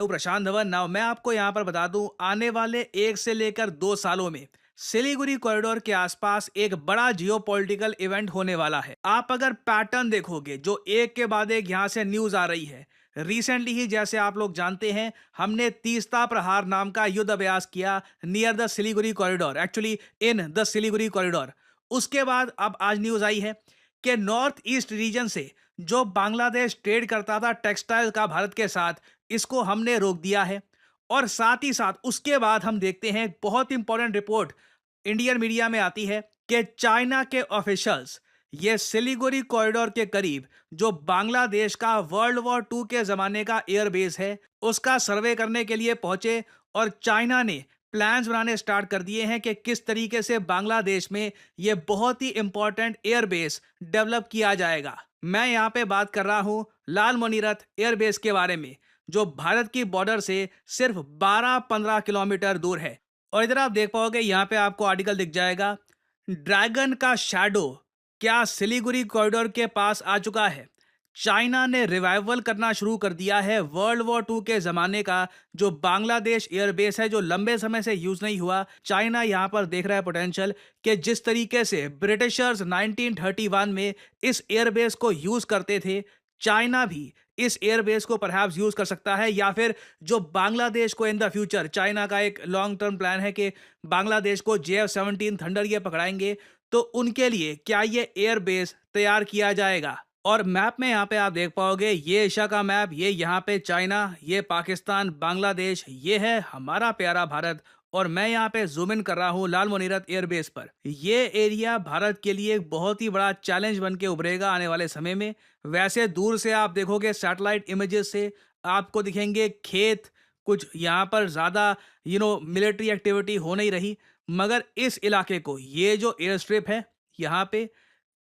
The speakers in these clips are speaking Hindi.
तो प्रशांत धवन नाउ मैं आपको यहाँ पर बता दूं, आने वाले 1 से लेकर 2 सालों में सिलीगुड़ी कॉरिडोर के आसपास एक बड़ा जियोपॉलिटिकल इवेंट होने वाला है। आप अगर पैटर्न देखोगे जो एक के बाद एक यहाँ से न्यूज आ रही है। रिसेंटली ही जैसे आप लोग जानते हैं, हमने तीस्ता प्रहार नाम का युद्ध अभ्यास किया near the Siliguri corridor, actually in the Siliguri corridor. उसके बाद अब आज न्यूज आई है कि नॉर्थ ईस्ट रीजन से जो बांग्लादेश ट्रेड करता था टेक्सटाइल का भारत के साथ, इसको हमने रोक दिया है। और साथ ही साथ उसके बाद हम देखते हैं बहुत इंपॉर्टेंट रिपोर्ट इंडियन मीडिया में आती है कि चाइना के ऑफिशियल्स ये सिलीगुड़ी कॉरिडोर के करीब जो बांग्लादेश का वर्ल्ड वॉर 2 के जमाने का एयरबेस है उसका सर्वे करने के लिए पहुंचे। और चाइना ने प्लान्स बनाने स्टार्ट कर दिए हैं कि किस तरीके से बांग्लादेश में ये बहुत ही इंपॉर्टेंट एयरबेस डेवलप किया जाएगा। मैं यहाँ पे बात कर रहा हूँ लाल मोनीरथ एयरबेस के बारे में, जो भारत की बॉर्डर से सिर्फ 12-15 किलोमीटर दूर है। और इधर आप देख पाओगे यहाँ पे आपको आर्टिकल दिख जाएगा, ड्रैगन का शैडो क्या सिलीगुड़ी कॉरिडोर के पास आ चुका है। चाइना ने रिवाइवल करना शुरू कर दिया है वर्ल्ड वॉर 2 के जमाने का जो बांग्लादेश एयरबेस है, जो लंबे समय से यूज नहीं हुआ। चाइना यहां पर देख रहा है पोटेंशियल कि जिस तरीके से ब्रिटिशर्स 1931 में इस एयरबेस को यूज करते थे, चाइना भी इस एयरबेस को परहैप्स यूज कर सकता है। या फिर जो बांग्लादेश को इन द फ्यूचर, चाइना का एक लॉन्ग टर्म प्लान है कि बांग्लादेश को JF-17 थंडर ये पकड़ाएंगे, तो उनके लिए क्या ये एयरबेस तैयार किया जाएगा। और मैप में यहाँ पे आप देख पाओगे, ये एशिया का मैप, ये यहाँ पे चाइना, ये पाकिस्तान, बांग्लादेश, ये है हमारा प्यारा भारत। और मैं यहाँ पे जूम इन कर रहा हूँ लाल मोनीरथ एयरबेस पर। ये एरिया भारत के लिए एक बहुत ही बड़ा चैलेंज बन के उभरेगा आने वाले समय में। वैसे दूर से आप देखोगे सैटेलाइट इमेजेस से आपको दिखेंगे खेत, कुछ यहाँ पर ज़्यादा मिलिट्री एक्टिविटी हो नहीं रही। मगर इस इलाके को, ये जो एयर स्ट्रिप है यहाँ पे,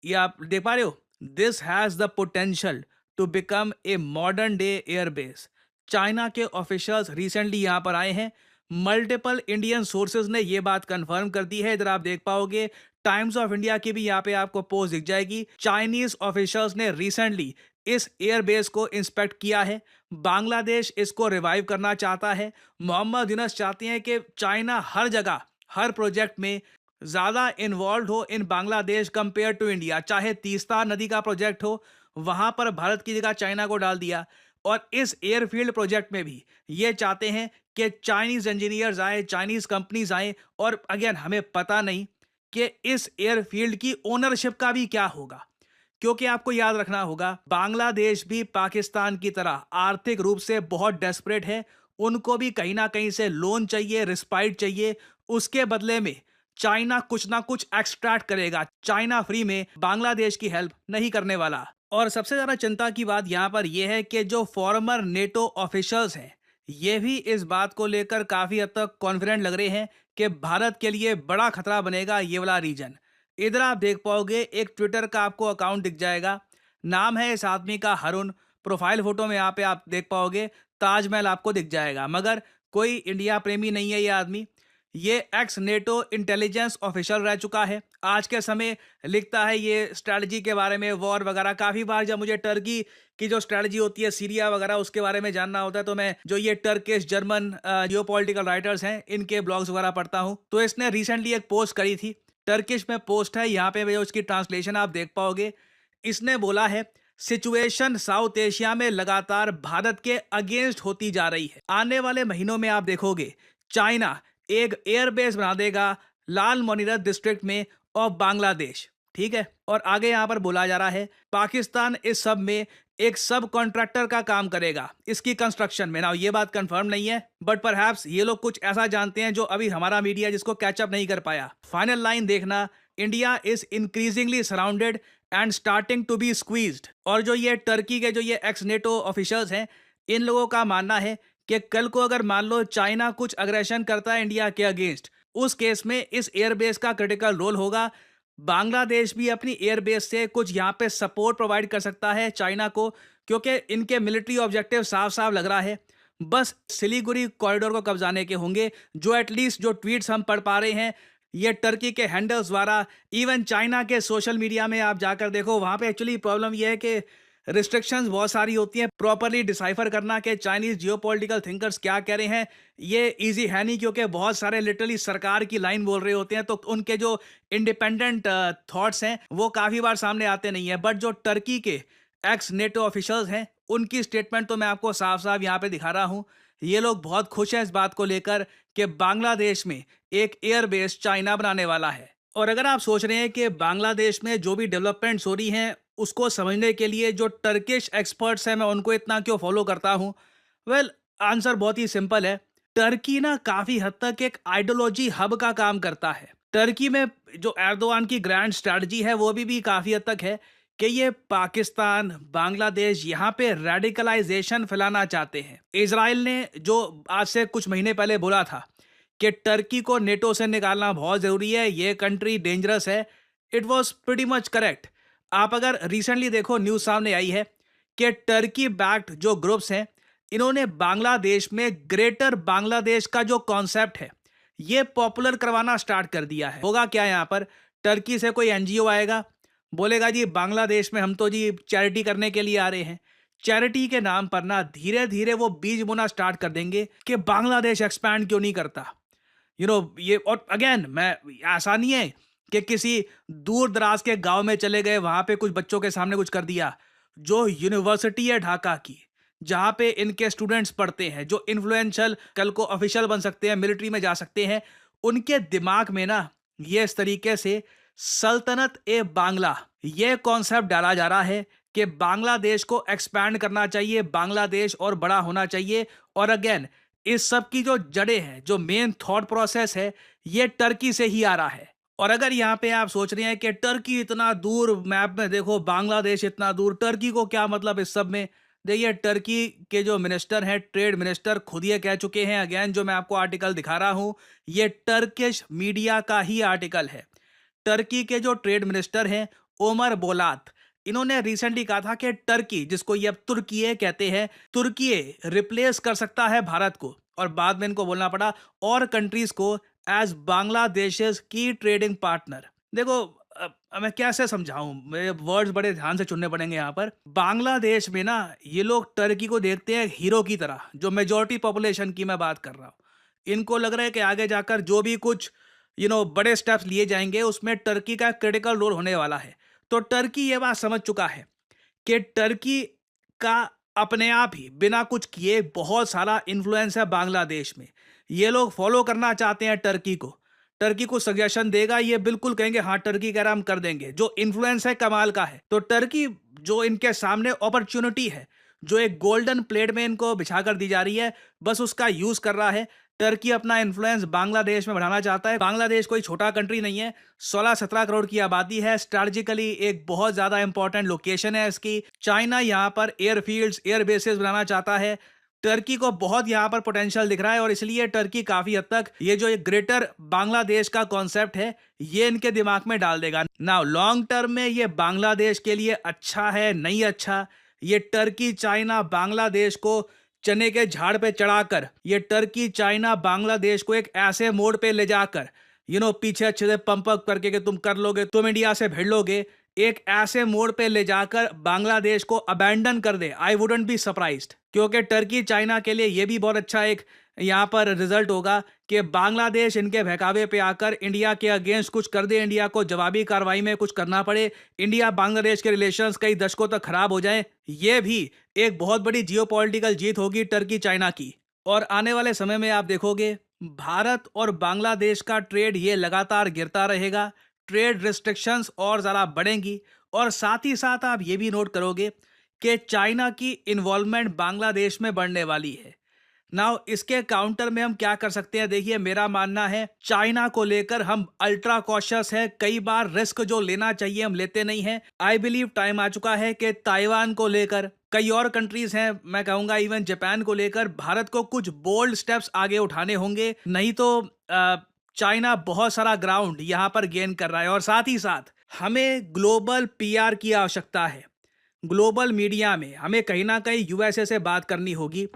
ये आप देख पा रहे हो, this has the potential to become a modern day airbase. China के ऑफिशियल्स रिसेंटली यहां पर आए हैं। मल्टीपल इंडियन सोर्सेज ने यह बात कंफर्म कर दी है। इधर आप देख पाओगे टाइम्स ऑफ इंडिया की भी यहां पे आपको पोस्ट दिख जाएगी। चाइनीज ऑफिशियल्स ने रिसेंटली इस एयरबेस को इंस्पेक्ट किया है। बांग्लादेश इसको रिवाइव करना चाहता है। मोहम्मद यूनस चाहते हैं कि चाइना हर जगह, हर प्रोजेक्ट में ज्यादा इन्वॉल्व हो इन बांग्लादेश कंपेयर टू इंडिया। चाहे तीस्ता नदी का प्रोजेक्ट हो, वहां पर भारत की जगह चाइना को डाल दिया। और इस एयरफील्ड प्रोजेक्ट में भी ये चाहते हैं कि चाइनीज इंजीनियर्स आए, चाइनीज कंपनीज आए। और अगेन हमें पता नहीं कि इस एयरफील्ड की ओनरशिप का भी क्या होगा, क्योंकि आपको याद रखना होगा बांग्लादेश भी पाकिस्तान की तरह आर्थिक रूप से बहुत डेस्परेट है। उनको भी कहीं ना कहीं से लोन चाहिए, रिस्पाइट चाहिए। उसके बदले में चाइना कुछ ना कुछ एक्सट्रैक्ट करेगा। चाइना फ्री में बांग्लादेश की हेल्प नहीं करने वाला। और सबसे ज्यादा चिंता की बात यहां पर यह है कि जो फॉर्मर नेटो ऑफिशियल्स हैं, ये भी इस बात को लेकर काफी हद तक कॉन्फिडेंट लग रहे हैं कि भारत के लिए बड़ा खतरा बनेगा ये वाला रीजन। इधर आप देख पाओगे एक ट्विटर का आपको अकाउंट दिख जाएगा। नाम है इस आदमी का हरुण। प्रोफाइल फोटो में यहाँ पे आप देख पाओगे ताजमहल आपको दिख जाएगा। मगर कोई इंडिया प्रेमी नहीं है ये आदमी। ये एक्स नेटो इंटेलिजेंस ऑफिसर रह चुका है। आज के समय लिखता है ये स्ट्रैटेजी के बारे में, वॉर वगैरह। काफी बार जब मुझे टर्की की जो स्ट्रैटेजी होती है, सीरिया वगैरह, उसके बारे में जानना होता है, तो मैं जो ये टर्किश जर्मन जियोपॉलिटिकल राइटर्स हैं, इनके ब्लॉग्स वगैरह पढ़ता हूँ। तो इसने रिसेंटली एक पोस्ट करी थी, टर्किश में पोस्ट है, यहाँ पे उसकी ट्रांसलेशन आप देख पाओगे। इसने बोला है, सिचुएशन साउथ एशिया में लगातार भारत के अगेंस्ट होती जा रही है। आने वाले महीनों में आप देखोगे चाइना एक एयरबेस बना देगा लाल मोनीरथ डिस्ट्रिक्ट में ऑफ बांग्लादेश। ठीक है। और आगे यहां पर बोला जा रहा है पाकिस्तान इस सब में एक सब कॉन्ट्रैक्टर का काम करेगा इसकी कंस्ट्रक्शन में। ना ये बात कंफर्म नहीं है, बट परहैप्स ये लोग कुछ ऐसा जानते हैं जो अभी हमारा मीडिया जिसको कैचअप नहीं कर पाया। फाइनल लाइन देखना, India is increasingly surrounded and starting to be squeezed. और जो ये टर्की के जो ये एक्स नेटो ऑफिशियल्स हैं, इन लोगों का मानना है कि कल को अगर मान लो चाइना कुछ अग्रेशन करता है इंडिया के अगेंस्ट, उस केस में इस एयरबेस का क्रिटिकल रोल होगा। बांग्लादेश भी अपनी एयरबेस से कुछ यहाँ पे सपोर्ट प्रोवाइड कर सकता है चाइना को, क्योंकि इनके मिलिट्री ऑब्जेक्टिव साफ साफ लग रहा है बस सिलीगुड़ी कॉरिडोर को कब्जाने के होंगे। जो एटलीस्ट जो ट्वीट्स हम पढ़ पा रहे हैं ये टर्की के हैंडल्स द्वारा, इवन चाइना के सोशल मीडिया में आप जाकर देखो, वहां पे एक्चुअली प्रॉब्लम यह है कि रिस्ट्रिक्शंस बहुत सारी होती हैं। प्रॉपर्ली डिसाइफर करना कि चाइनीज जियोपॉलिटिकल थिंकर्स क्या कह रहे हैं, ये इजी है नहीं, क्योंकि बहुत सारे लिटरली सरकार की लाइन बोल रहे होते हैं, तो उनके जो इंडिपेंडेंट थॉट्स हैं वो काफ़ी बार सामने आते नहीं है। बट जो टर्की के एक्स नेटो ऑफिशियल्स हैं, उनकी स्टेटमेंट तो मैं आपको साफ साफ यहाँ पे दिखा रहा हूँ। ये लोग बहुत खुश हैं इस बात को लेकर कि बांग्लादेश में एक एयरबेस चाइना बनाने वाला है। और अगर आप सोच रहे हैं कि बांग्लादेश में जो भी डेवलपमेंट्स हो रही हैं उसको समझने के लिए जो टर्किश एक्सपर्ट्स हैं मैं उनको इतना क्यों फॉलो करता हूँ, वेल आंसर बहुत ही सिंपल है। टर्की ना काफ़ी हद तक एक आइडियोलॉजी हब का काम करता है। टर्की में जो एर्दोआन की ग्रैंड स्ट्रैटेजी है वो भी काफ़ी हद तक है कि ये पाकिस्तान, बांग्लादेश, यहाँ पे रेडिकलाइजेशन फैलाना चाहते हैं। इजराइल ने जो आज से कुछ महीने पहले बोला था कि टर्की को नेटो से निकालना बहुत ज़रूरी है, ये कंट्री डेंजरस है, it was pretty much correct. आप अगर रिसेंटली देखो, न्यूज़ सामने आई है कि टर्की बैक्ड जो ग्रुप्स हैं, इन्होंने बांग्लादेश में ग्रेटर बांग्लादेश का जो कॉन्सेप्ट है ये पॉपुलर करवाना स्टार्ट कर दिया है। होगा क्या, यहाँ पर टर्की से कोई एनजीओ आएगा, बोलेगा जी बांग्लादेश में हम तो जी चैरिटी करने के लिए आ रहे हैं। चैरिटी के नाम पर ना धीरे धीरे वो बीज बोना स्टार्ट कर देंगे कि बांग्लादेश एक्सपैंड क्यों नहीं करता। ये और अगेन मैं, ऐसा नहीं है कि किसी दूर दराज के गांव में चले गए, वहां पे कुछ बच्चों के सामने कुछ कर दिया। जो यूनिवर्सिटी है ढाका की, जहां पे इनके स्टूडेंट्स पढ़ते हैं, जो इन्फ्लुएंशियल कल को ऑफिशियल बन सकते हैं, मिलिट्री में जा सकते हैं, उनके दिमाग में ना ये इस तरीके से सल्तनत ए बांग्ला ये कॉन्सेप्ट डाला जा रहा है कि बांग्लादेश को एक्सपैंड करना चाहिए, बांग्लादेश और बड़ा होना चाहिए। और अगेन इस सब की जो जड़ें हैं, जो मेन थॉट प्रोसेस है, ये टर्की से ही आ रहा है। और अगर यहाँ पे आप सोच रहे हैं कि टर्की इतना दूर, मैप में देखो बांग्लादेश इतना दूर, टर्की को क्या मतलब इस सब में, देखिए टर्की के जो मिनिस्टर हैं, ट्रेड मिनिस्टर, खुद ये कह चुके हैं। अगेन जो मैं आपको आर्टिकल दिखा रहा हूँ, ये टर्किश मीडिया का ही आर्टिकल है। टर्की के जो ट्रेड मिनिस्टर हैं ओमर बोलात, इन्होंने रिसेंटली कहा था कि टर्की, जिसको ये अब तुर्की कहते हैं, तुर्की रिप्लेस कर सकता है भारत को। और बाद में इनको बोलना पड़ा और कंट्रीज को एज बांग्लादेश की ट्रेडिंग पार्टनर। देखो मैं कैसे समझाऊं, मेरे वर्ड्स बड़े ध्यान से चुनने पड़ेंगे यहाँ पर। बांग्लादेश में ना ये लोग टर्की को देखते हैं हीरो की तरह, जो मेजॉरिटी पॉपुलेशन की मैं बात कर रहा हूँ। इनको लग रहा है कि आगे जाकर जो भी कुछ बड़े स्टेप्स लिए जाएंगे उसमें टर्की का क्रिटिकल रोल होने वाला है। तो टर्की ये बात समझ चुका है कि टर्की का अपने आप ही बिना कुछ किए बहुत सारा इन्फ्लुएंस है बांग्लादेश में। ये लोग फॉलो करना चाहते हैं टर्की को। टर्की को सजेशन देगा, ये बिल्कुल कहेंगे हाँ टर्की कह रहा हम कर देंगे। जो इन्फ्लुएंस है कमाल का है। तो टर्की जो इनके सामने अपॉर्चुनिटी है, जो एक गोल्डन प्लेट में इनको बिछा कर दी जा रही है, बस उसका यूज कर रहा है। टर्की अपना इन्फ्लुएंस बांग्लादेश में बढ़ाना चाहता है। बांग्लादेश कोई छोटा कंट्री नहीं है, 16-17 करोड़ की आबादी है। स्ट्रैटेजिकली एक बहुत ज्यादा इंपॉर्टेंट लोकेशन है इसकी। चाइना यहाँ पर एयरफील्ड्स, एयर बेसेस बनाना चाहता है। टर्की को बहुत यहाँ पर पोटेंशियल दिख रहा है और इसलिए टर्की काफी हद तक ये जो एक ग्रेटर बांग्लादेश का कॉन्सेप्ट है ये इनके दिमाग में डाल देगा। नाउ लॉन्ग टर्म में ये बांग्लादेश के लिए अच्छा है नहीं अच्छा, ये टर्की चाइना बांग्लादेश को चने के झाड़ पे चढ़ाकर, ये टर्की चाइना बांग्लादेश को एक ऐसे मोड़ पे ले जाकर पीछे अच्छे से पंप अप करके कि तुम कर लोगे, तुम इंडिया से भिड़ लोगे, एक ऐसे मोड़ पे ले जाकर बांग्लादेश को अबैंडन कर दे, आई वुडंट बी सरप्राइज्ड। क्योंकि टर्की चाइना के लिए ये भी बहुत अच्छा एक यहाँ पर रिजल्ट होगा कि बांग्लादेश इनके बहकावे पे आकर इंडिया के अगेंस्ट कुछ कर दे, इंडिया को जवाबी कार्रवाई में कुछ करना पड़े, इंडिया बांग्लादेश के रिलेशंस कई दशकों तक खराब हो जाए। ये भी एक बहुत बड़ी जियोपॉलिटिकल जीत होगी टर्की चाइना की। और आने वाले समय में आप देखोगे भारत और बांग्लादेश का ट्रेड ये लगातार गिरता रहेगा, ट्रेड रिस्ट्रिक्शंस और ज़रा बढ़ेंगी। और साथ ही साथ आप ये भी नोट करोगे कि चाइना की इन्वॉल्वमेंट बांग्लादेश में बढ़ने वाली है। नाउ इसके काउंटर में हम क्या कर सकते हैं, देखिए मेरा मानना है चाइना को लेकर हम अल्ट्रा कॉशियस है। कई बार रिस्क जो लेना चाहिए हम लेते नहीं हैं। आई बिलीव टाइम आ चुका है कि ताइवान को लेकर, कई और कंट्रीज हैं, मैं कहूंगा इवन जापान को लेकर भारत को कुछ बोल्ड स्टेप्स आगे उठाने होंगे। नहीं तो चाइना बहुत सारा ग्राउंड यहाँ पर गेन कर रहा है। और साथ ही साथ हमें ग्लोबल पीआर की आवश्यकता है। ग्लोबल मीडिया में हमें कहीं ना कहीं यूएसए से बात करनी होगी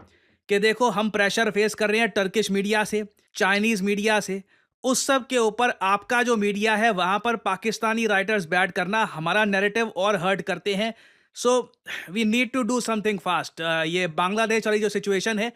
कि देखो हम प्रेशर फेस कर रहे हैं टर्किश मीडिया से, चाइनीज मीडिया से, उस सब के ऊपर आपका जो मीडिया है वहां पर पाकिस्तानी राइटर्स बैठ करना हमारा नैरेटिव और हर्ट करते हैं। So we need to do something fast. ये बांग्लादेश वाली जो सिचुएशन है,